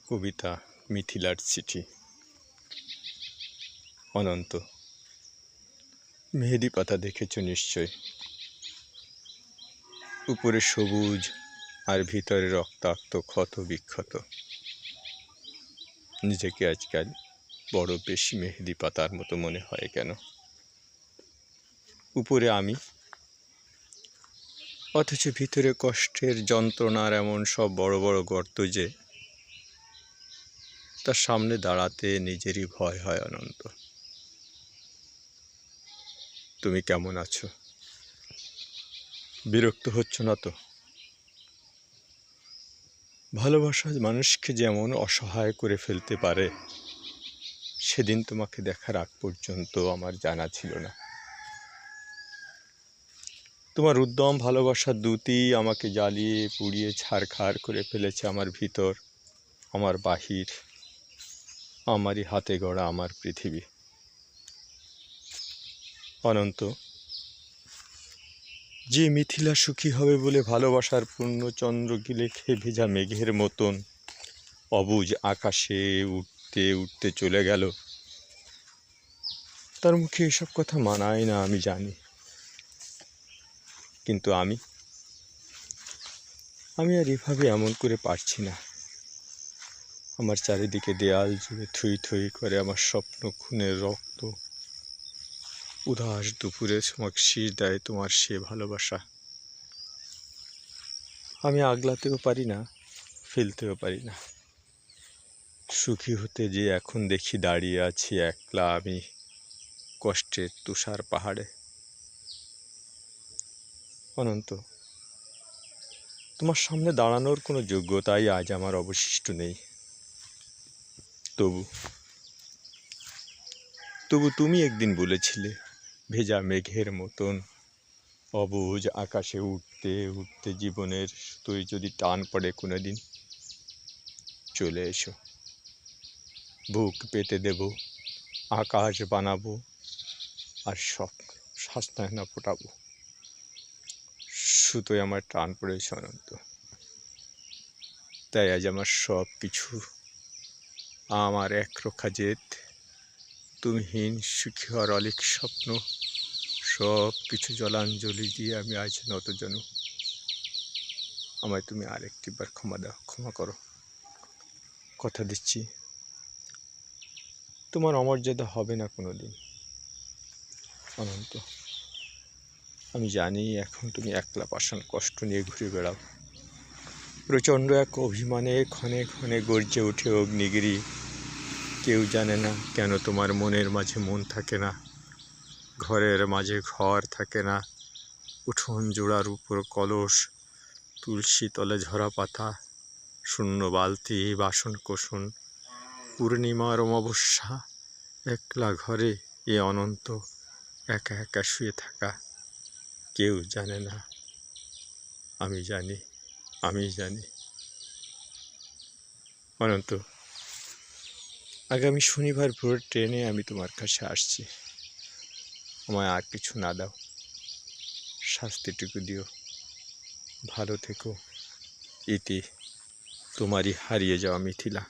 কবিতা মিথিলার চিঠি। অনন্ত। মেহেদি পাতা দেখেছ নিশ্চয়, উপরে সবুজ আর ভিতরে রক্তাক্ত ক্ষত বিক্ষত। নিজেকে আজকাল বড় বেশি মেহেদি পাতার মতো মনে হয় কেন? উপরে আমি, অথচ ভিতরে কষ্টের যন্ত্রণার এমন সব বড় বড় গর্ত যে তার সামনে দাঁড়াতে নিজেরই ভয় হয়। অনন্ত, তুমি কেমন আছো? বিরক্ত হচ্ছ না তো? ভালোবাসা মানুষকে যেমন অসহায় করে ফেলতে পারে, সেদিন তোমাকে দেখার আগ পর্যন্ত আমার জানা ছিল না। তোমার উদ্যম ভালোবাসার দূতই আমাকে জ্বালিয়ে পুড়িয়ে ছারখার করে ফেলেছে। আমার ভিতর, আমার বাহির, আমারই হাতে গড়া আমার পৃথিবী। অনন্ত, যে মিথিলা সুখী হবে বলে ভালোবাসার পূর্ণচন্দ্রকে লেখে ভেজা মেঘের মতন অবুঝ আকাশে উঠতে উঠতে চলে গেল, তার মুখে এসব কথা মানায় না আমি জানি। কিন্তু আমি আর এভাবে এমন করে পারছি না। আমার চারিদিকে দেয়াল জুড়ে থুই থুই করে আমার স্বপ্ন খুনের রক্ত। উদাস দুপুরে আমাকে শীষ দেয় তোমার সে ভালোবাসা। আমি আগলাতেও পারি না, ফেলতেও পারি না। সুখী হতে যে এখন দেখি দাঁড়িয়ে আছি একলা আমি কষ্টের তুষার পাহাড়ে। অনন্ত, তোমার সামনে দাঁড়ানোর কোনো যোগ্যতাই আজ আমার অবশিষ্ট নেই। তবু তুমি একদিন বলেছিলে, ভেজা মেঘের মতন অবুঝ আকাশে উঠতে উঠতে জীবনের তুই যদি টান পড়ে কোনো দিন, চলে এসো, বুক পেতে দেব, আকাশ বানাবো, আর সব শাস্তায়না ফোটাবো। সুতোয় আমার টান পড়েছে অনন্ত। তাই আজ আমার সব কিছু, আমার একরক্ষা জেদ, তুমিহীন সুখী হওয়ার অলিক স্বপ্ন, সব কিছু জলাঞ্জলি দিয়ে আমি আজ নতজানু। আমায় তুমি আরেকটিবার ক্ষমা দাও, ক্ষমা করো। কথা দিচ্ছি, তোমার অমর্যাদা হবে না কোনো দিন। অনন্ত, আমি জানি এখন তুমি একলা পাষাণ কষ্ট নিয়ে ঘুরে বেড়াও। প্রচণ্ড এক অভিমানে ক্ষণে ক্ষণে গর্জে ওঠে অগ্নিগিরি। কেউ জানে না কেন তোমার মনের মাঝে মন থাকে না, ঘরের মাঝে ঘর থাকে না, উঠোন জোড়ার উপর কলস, তুলসী তলে ঝরা পাতা, শূন্য বালতি, বাসন কোসন, পূর্ণিমার অমাবস্যা, একলা ঘরে এ অনন্ত একা একা শুয়ে থাকা। কেউ জানে না, আমি জানি, আমি জানি। অনন্ত, আগামী শনিবার ভোর ট্রেনে আমি তোমার কাছে আসছি। আমায় আর কিছু না দাও, শাস্তিটুকু দিও। ভালো থেকো। ইতি, তোমারই হারিয়ে যাওয়া মিথিলা।